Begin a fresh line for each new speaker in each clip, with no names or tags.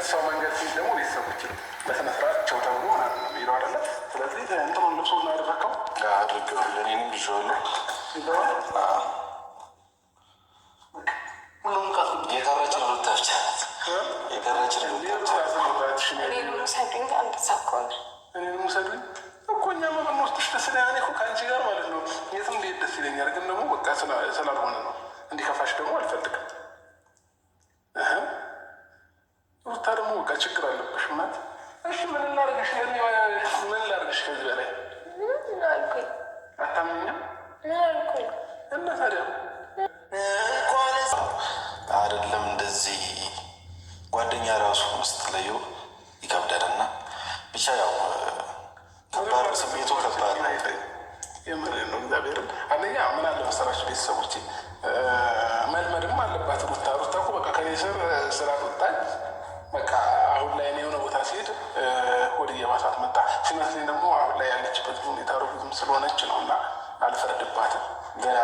ሰው መንገድ ሲል ደግሞ ቤተሰቦች በስነ ስርዓት ቸው ተብሎ ምናምን ነው የሚለው አይደለ? ስለዚህ እንትኑን ልብሶ እናደረከው አድርገዋል። እኔንም ይዤዋለሁ ሁሉም የቀረች ሩታች የቀረች እኔንም ሰዱኝ እኮ እኛ መብን ውስጥሽ ደስ ላያኔ እኮ ከአንቺ ጋር ማለት ነው። የትም እንዴት ደስ ይለኛል፣ ግን ደግሞ በቃ ስላልሆነ ነው። እንዲከፋሽ ደግሞ አልፈልግም። ሩታ ደግሞ በቃ ችግር አለብሽ ምናት። እሺ ምን ላርግሽ? ምን ላርግሽ? ከዚህ በላይ አታምኛም እና ታዲያ አይደለም እንደዚህ ጓደኛ ራሱ ስትለየው ይከብዳልና ብቻ ያው ከባድ ስሜቱ ከባድ ነው። የምር ነው። እግዚአብሔር አንደኛ ምን አለ መሰላችሁ ቤተሰቦች መልመድም አለባት ሩታ እኮ በቃ ከኔ ስር ስላልወጣች በቃ አሁን ላይ እኔ የሆነ ቦታ ሲሄድ ወደ የባሳት መጣ ሲመስለኝ ደግሞ አሁን ላይ ያለችበት ሁኔታ ሩብዝም ስለሆነች ነው እና አልፈረድባትም። ገና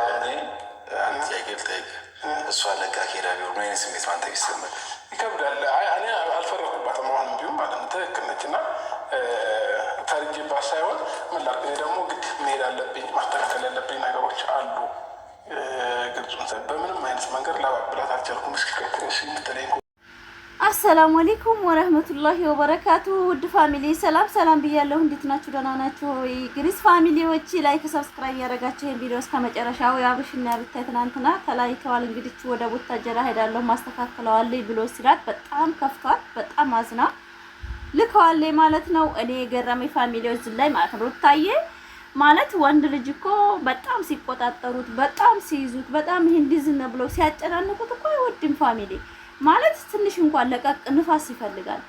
ጥያቄ ልጠይቅ እሷ ለቃ ሄዳ ቢሆን ምን አይነት ስሜት ማንተ ቢሰማል? ይከብዳል። እኔ አልፈረድኩባትም አሁንም ቢሆን ማለት ነው። ትክክል ነች እና ፈርጄባት ሳይሆን ምን ላድርግ እኔ ደግሞ ግድ መሄድ አለብኝ። ማስተካከል ያለብኝ ነገሮች አሉ። ግልጹን በምንም አይነት መንገድ ላባብላት አልቻልኩም። እስኪ
አሰላሙ አለይኩም ወረህመቱላሂ ወበረካቱ። ውድ ፋሚሊ ሰላም ብያለሁ። እንዴት ናችሁ? ደህና ናችሁ ወይ? ግሪስ ፋሚሊዎች ላይክ ሰብስክራይብ ያደረጋችሁ ይሄን ቪዲዮ እስከ መጨረሻው ያብሽና ሩታ ትናንትና ተለያይተዋል። እንግዲህ ወደ ቡታጀራ ሄዳለሁ ማስተካከለዋለሁ ብሎ ሲላት በጣም ከፍቷል። በጣም አዝና ልከዋለች ማለት ነው። እኔ የገረመኝ ፋሚሊዎች ላይ ማለት ነው ሩታዬ ማለት ወንድ ልጅ እኮ በጣም ሲቆጣጠሩት፣ በጣም ሲይዙት፣ በጣም ይሄን ዲዝነ ብለው ሲያጨናንቁት እኮ አይወድም ፋሚሊ ማለት ትንሽ እንኳን ለቀቅ ንፋስ ይፈልጋል።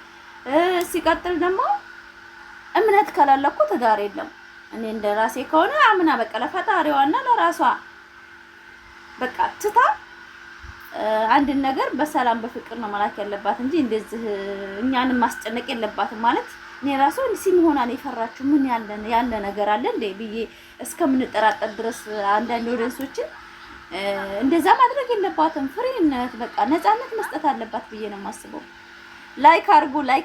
ሲቀጥል ደግሞ እምነት ከሌለ እኮ ትዳር የለም። እኔ እንደራሴ ከሆነ አምና በቃ ለፈጣሪዋና ለራሷ በቃ ትታ አንድ ነገር በሰላም በፍቅር ነው መላክ ያለባት እንጂ እንደዚህ እኛንም ማስጨነቅ የለባትም። ማለት እኔ ራሱ ሲሆናን የፈራችሁ ምን ያለ ነገር አለ እንዴ ብዬ እስከምንጠራጠር ድረስ አንዳንድ ወደንሶችን እንደዛ ማድረግ የለባትም። ፍሪነት በቃ ነፃነት መስጠት አለባት ብዬ ነው የማስበው። ላይክ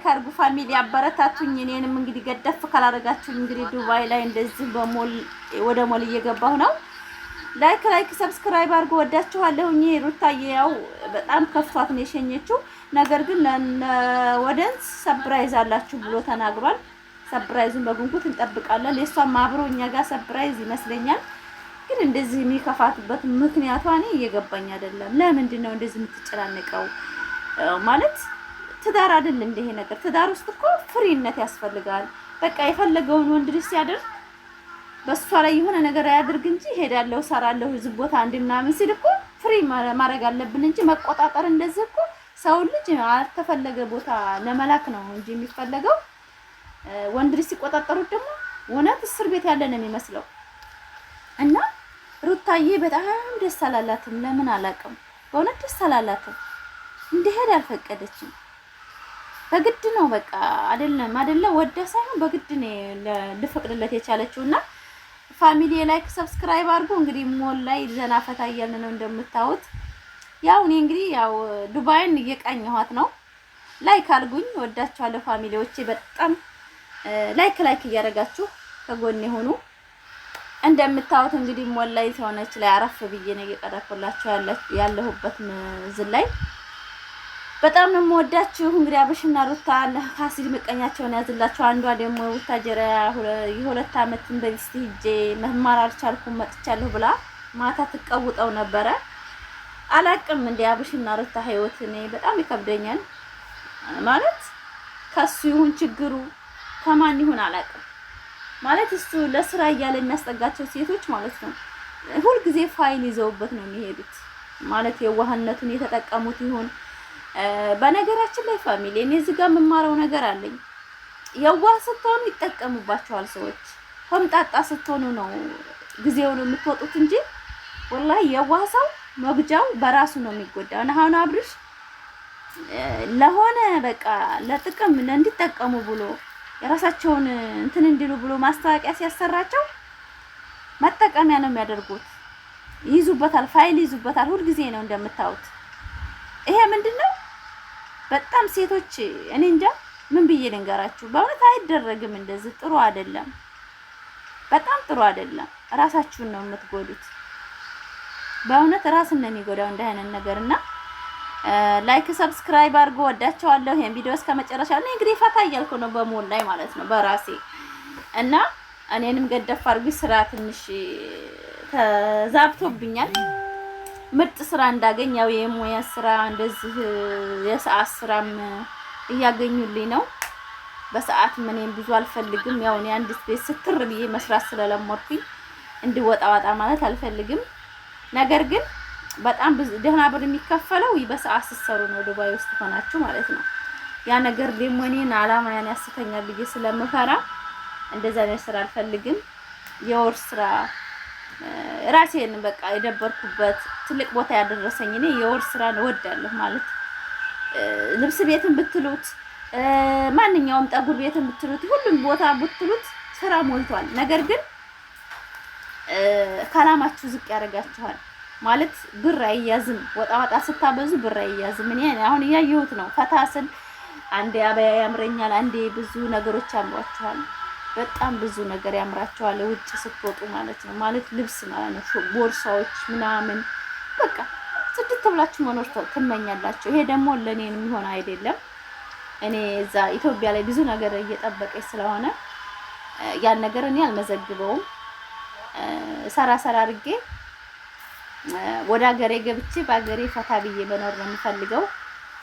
አርጉ ፋሚሊ አበረታቱኝ። እኔንም እንግዲህ ገደፍ ካላረጋችሁኝ እንግዲህ ዱባይ ላይ እንደዚህ ወደ ሞል እየገባሁ ነው። ላይክ ሰብስክራይብ አርጉ። ወዳችኋለሁ። ሩታዬ ያው በጣም ከፍቷት ነው የሸኘችው። ነገር ግን ወደንስ ሰፕራይዝ አላችሁ ብሎ ተናግሯል። ሰፕራይዙን በጉንጉት እንጠብቃለን። የሷም አብሮ እኛ ጋር ሰፕራይዝ ይመስለኛል። ግን እንደዚህ የሚከፋትበት ምክንያቷ እኔ እየገባኝ አይደለም። ለምንድን ነው እንደዚህ የምትጨናነቀው? ማለት ትዳር አይደል እንደ ይሄ ነገር? ትዳር ውስጥ እኮ ፍሪነት ያስፈልጋል። በቃ የፈለገውን ወንድ ልጅ ሲያደርግ በሷ ላይ የሆነ ነገር አያድርግ እንጂ ሄዳለሁ ሰራለሁ እዚህ ቦታ እንድናምን ሲል እኮ ፍሪ ማድረግ አለብን እንጂ መቆጣጠር እንደዚህ እኮ ሰው ልጅ አልተፈለገ ቦታ ለመላክ ነው እንጂ የሚፈለገው። ወንድ ልጅ ሲቆጣጠሩት ደግሞ እውነት እስር ቤት ያለ ነው የሚመስለው። እና ሩታዬ በጣም ደስ አላላትም። ለምን አላውቅም። በእውነት ደስ አላላትም። እንዲሄድ አልፈቀደችም። በግድ ነው በቃ አይደለም ወዳ ሳይሆን በግድ ነው ልፈቅድለት የቻለችውና ፋሚሊ ላይክ ሰብስክራይብ አድርጉ። እንግዲህ ሞል ላይ ዘና ፈታ እያልን ነው እንደምታዩት። ያው እኔ እንግዲህ ያው ዱባይን እየቃኘኋት ነው። ላይክ አድርጉኝ። ወዳችኋለሁ ፋሚሊዎቼ። በጣም ላይክ እያደረጋችሁ ከጎኔ ሆኑ። እንደምታዩት እንግዲህ ሞል ላይ ተሆነች ላይ አረፍ ብዬ ነው እየቀረኩላችሁ ያለሁበት ዝል ላይ በጣም ነው የምወዳችሁ። እንግዲህ አብሽና ሩታ ፋሲል ምቀኛቸውን ያዝላችሁ። አንዷ ደግሞ ቡታጀራ የሁለት ዓመት ዩኒቨርሲቲ ሂጄ መማር አልቻልኩም መጥቻለሁ ብላ ማታ ትቀውጠው ነበረ። አላቅም እንደ አብሽና ሩታ ህይወት እኔ በጣም ይከብደኛል። ማለት ከሱ ይሁን ችግሩ ከማን ይሁን አላቅም። ማለት እሱ ለስራ እያለ የሚያስጠጋቸው ሴቶች ማለት ነው ሁል ጊዜ ፋይል ይዘውበት ነው የሚሄዱት። ማለት የዋህነቱን የተጠቀሙት ይሁን። በነገራችን ላይ ፋሚሊ እኔ እዚህ ጋር የምማረው ነገር አለኝ። የዋህ ስትሆኑ ይጠቀሙባቸዋል ሰዎች። ከምጣጣ ስትሆኑ ነው ጊዜውን የምትወጡት እንጂ ወላሂ የዋህ ሰው መግጃው በራሱ ነው የሚጎዳው። እና አሁን አብርሽ ለሆነ በቃ ለጥቅም እንዲጠቀሙ ብሎ የራሳቸውን እንትን እንዲሉ ብሎ ማስታወቂያ ሲያሰራቸው መጠቀሚያ ነው የሚያደርጉት። ይዙበታል፣ ፋይል ይዙበታል። ሁሉ ጊዜ ነው እንደምታዩት። ይሄ ምንድነው? በጣም ሴቶች እኔ እንጃ ምን ብዬ ልንገራችሁ። በእውነት አይደረግም እንደዚህ፣ ጥሩ አይደለም፣ በጣም ጥሩ አይደለም። ራሳችሁን ነው የምትጎዱት። በእውነት ራስን ነው የሚጎዳው እንደ አይነት ነገርና ላይክ ሰብስክራይብ አድርጎ ወዳቸዋለሁ። ይሄን ቪዲዮ እስከ መጨረሻ እኔ እንግዲህ ፈታ እያልኩ ነው በሞል ላይ ማለት ነው በራሴ እና እኔንም ገደፍ አድርጉ። ስራ ትንሽ ተዛብቶብኛል። ምርጥ ስራ እንዳገኝ ያው የሙያ ስራ እንደዚህ የሰዓት ስራም እያገኙልኝ ነው። በሰዓት ምንም ብዙ አልፈልግም። ያው እኔ አንድ ቤት ስትር ብዬ መስራት ስለለመድኩኝ እንዲወጣ ወጣ ማለት አልፈልግም። ነገር ግን በጣም ደህና ብር የሚከፈለው በሰዓት ስትሰሩ ነው፣ ዱባይ ውስጥ ሆናችሁ ማለት ነው። ያ ነገር ደግሞ እኔን አላማዬን ያስተኛል ብዬ ስለምፈራ እንደዛ ነው ስራ አልፈልግም። የወር ስራ ራሴን በቃ የደበርኩበት ትልቅ ቦታ ያደረሰኝ እኔ የወር ስራ እወዳለሁ ማለት ልብስ ቤትን ብትሉት ማንኛውም ጠጉር ቤትን ብትሉት ሁሉም ቦታ ብትሉት ስራ ሞልቷል። ነገር ግን ካላማችሁ ዝቅ ያደርጋችኋል ማለት ብር አይያዝም። ወጣ ወጣ ስታበዙ ብር አይያዝም። እኔ አሁን እያየሁት ነው። ፈታስን አንዴ አበያ ያምረኛል፣ አንዴ ብዙ ነገሮች ያምሯችኋል። በጣም ብዙ ነገር ያምራችኋል ውጭ ስትወጡ ማለት ነው። ማለት ልብስ ማለት ነው፣ ቦርሳዎች ምናምን በቃ ጽድት ብላችሁ መኖር ትመኛላችሁ። ይሄ ደግሞ ለኔ የሚሆን አይደለም። እኔ እዛ ኢትዮጵያ ላይ ብዙ ነገር እየጠበቀኝ ስለሆነ ያን ነገር እኔ አልመዘግበውም። ሰራ አድርጌ ወደ ሀገሬ ገብቼ በሀገሬ ፈታ ብዬ መኖር ነው የምፈልገው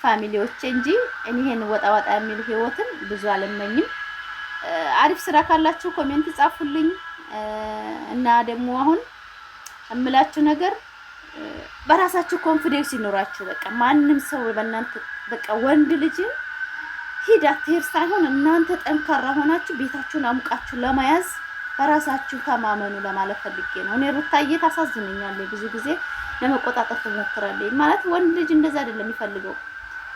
ፋሚሊዎቼ እንጂ እኔ ይሄን ወጣ ወጣ የሚል ህይወትን ብዙ አልመኝም። አሪፍ ስራ ካላችሁ ኮሜንት ጻፉልኝ። እና ደግሞ አሁን እምላችሁ ነገር በራሳችሁ ኮንፊደንስ ይኖራችሁ። በቃ ማንም ሰው በእናንተ በቃ ወንድ ልጅ ሂድ አትሄድ ሳይሆን እናንተ ጠንካራ ሆናችሁ ቤታችሁን አሙቃችሁ ለመያዝ በራሳችሁ ተማመኑ ለማለት ፈልጌ ነው። እኔ ሩታዬ ታሳዝነኛለች፣ ብዙ ጊዜ ለመቆጣጠር ትሞክራለች። ማለት ወንድ ልጅ እንደዛ አይደለም የሚፈልገው።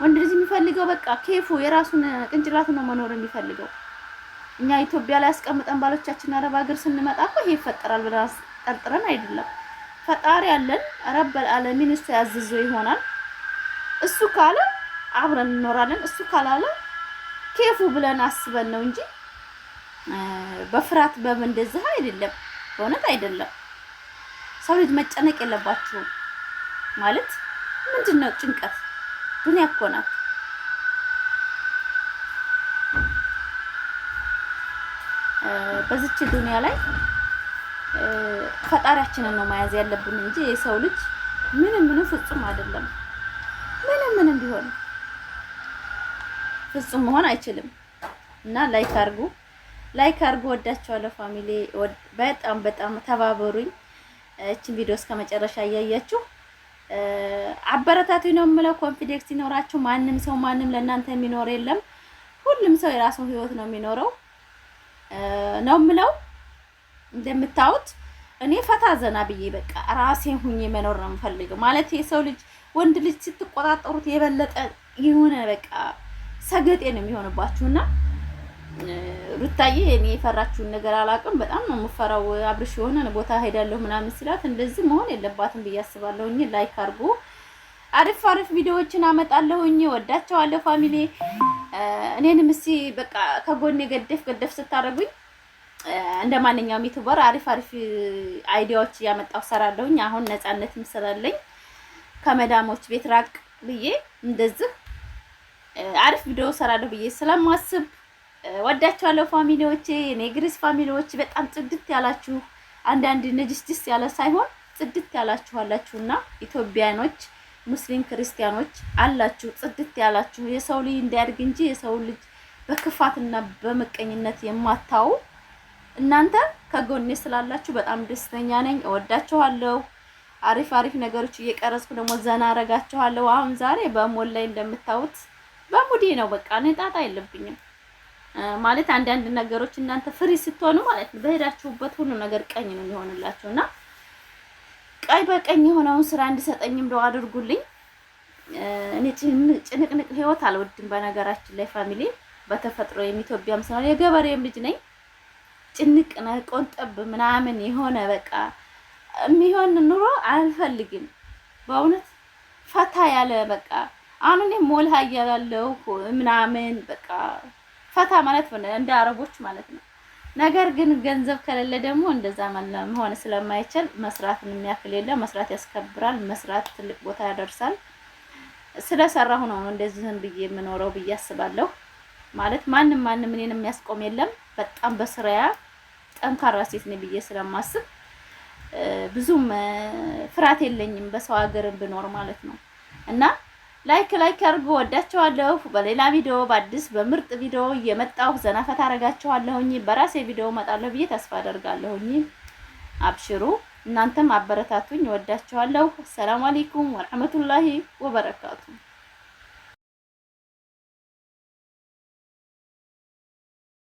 ወንድ ልጅ የሚፈልገው በቃ ኬፉ የራሱን ቅንጭላት ነው መኖር የሚፈልገው። እኛ ኢትዮጵያ ላይ አስቀምጠን ባሎቻችን አረብ ሀገር ስንመጣ እኮ ይሄ ይፈጠራል ብለን ጠርጥረን አይደለም። ፈጣሪ ያለን ረበል ዓለሚን እሱ ያዘዘው ይሆናል። እሱ ካለ አብረን እንኖራለን፣ እሱ ካላለ ኬፉ ብለን አስበን ነው እንጂ በፍራት በመንደዝህ አይደለም። በእውነት አይደለም። ሰው ልጅ መጨነቅ የለባችሁም። ማለት ምንድነው ጭንቀት? ዱንያ እኮ ናት። በዚች ዱንያ ላይ ፈጣሪያችንን ነው መያዝ ያለብን እንጂ የሰው ልጅ ምንም ፍጹም አይደለም። ምንም ቢሆን ፍጹም መሆን አይችልም። እና ላይክ አርጉ። ወዳችኋለሁ ፋሚሊ። በጣም ተባበሩኝ። እቺን ቪዲዮ እስከ መጨረሻ እያያችሁ አበረታቱኝ ነው የምለው። ኮንፊደንስ ይኖራችሁ። ማንም ለእናንተ የሚኖር የለም። ሁሉም ሰው የራሱን ህይወት ነው የሚኖረው ነው የምለው። እንደምታዩት እኔ ፈታ ዘና ብዬ በቃ ራሴን ሁኜ መኖር ነው የምፈልገው። ማለት የሰው ልጅ ወንድ ልጅ ስትቆጣጠሩት የበለጠ የሆነ በቃ ሰገጤ ነው የሚሆንባችሁና ሩታዬ እኔ የፈራችሁን ነገር አላውቅም። በጣም ነው የምፈራው። አብርሽ የሆነ ቦታ ሄዳለሁ ምናምን ሲላት እንደዚህ መሆን የለባትም ብዬ አስባለሁኝ። ላይክ አድርጉ። አሪፍ ቪዲዮዎችን አመጣለሁኝ። ወዳቸዋለሁ ፋሚሊ። እኔንም እስኪ በቃ ከጎኔ ገደፍ ስታደርጉኝ እንደ ማንኛውም ዩቲዩበር አሪፍ አይዲያዎች እያመጣሁ ሰራለሁኝ። አሁን ነፃነትም ስላለኝ ከመዳሞች ቤት ራቅ ብዬ እንደዚህ አሪፍ ቪዲዮ ሰራለሁ ብዬ ስለማስብ ወዳችኋለሁ ፋሚሊዎቼ። እኔ ግሪስ ፋሚሊዎች በጣም ጽድት ያላችሁ፣ አንዳንድ ነጅስጅስ ያለ ሳይሆን ጽድት ያላችሁ አላችሁና ኢትዮጵያኖች፣ ሙስሊም ክርስቲያኖች አላችሁ ጽድት ያላችሁ የሰው ልጅ እንዲያድግ እንጂ የሰው ልጅ በክፋትና በመቀኝነት የማታው እናንተ ከጎኔ ስላላችሁ በጣም ደስተኛ ነኝ። እወዳችኋለሁ። አሪፍ ነገሮች እየቀረጽኩ ደግሞ ዘና አረጋችኋለሁ። አሁን ዛሬ በሞል ላይ እንደምታዩት በሙዴ ነው። በቃ ነጣጣ የለብኝም ማለት አንዳንድ ነገሮች እናንተ ፍሪ ስትሆኑ ማለት ነው በሄዳችሁበት ሁሉ ነገር ቀኝ ነው የሚሆንላችሁና ቀይ በቀኝ የሆነውን ስራ እንዲሰጠኝም ደው አድርጉልኝ። እኔ ጭንቅንቅ ህይወት አልወድም። በነገራችን ላይ ፋሚሊ በተፈጥሮ ኢትዮጵያም ስለሆነ የገበሬም ልጅ ነኝ። ጭንቅ ነው ቆንጠብ ምናምን የሆነ በቃ የሚሆን ኑሮ አልፈልግም። በእውነት ፈታ ያለ በቃ አሁን እኔ ሞል ሀያላለሁ ምናምን በቃ ፈታ ማለት እንደ አረቦች ማለት ነው። ነገር ግን ገንዘብ ከሌለ ደግሞ እንደዛ መሆን ስለማይችል መስራትን የሚያክል የለም። መስራት ያስከብራል። መስራት ትልቅ ቦታ ያደርሳል። ስለሰራሁ ነው እንደዚህ ዝም ብዬ የምኖረው ብዬ አስባለሁ። ማለት ማንም እኔን የሚያስቆም የለም። በጣም በስራያ ጠንካራ ሴት ነኝ ብዬ ስለማስብ ብዙም ፍርሃት የለኝም በሰው ሀገር ብኖር ማለት ነው። እና ላይክ አድርጉ። ወዳችኋለሁ። በሌላ ቪዲዮ በአዲስ በምርጥ ቪዲዮ እየመጣሁ ዘና ፈታ አደርጋችኋለሁኝ። በራሴ ቪዲዮ እመጣለሁ ብዬ ተስፋ አደርጋለሁኝ። አብሽሩ። እናንተም አበረታቱኝ። ወዳችኋለሁ። ሰላም አለይኩም ወራህመቱላሂ ወበረካቱ።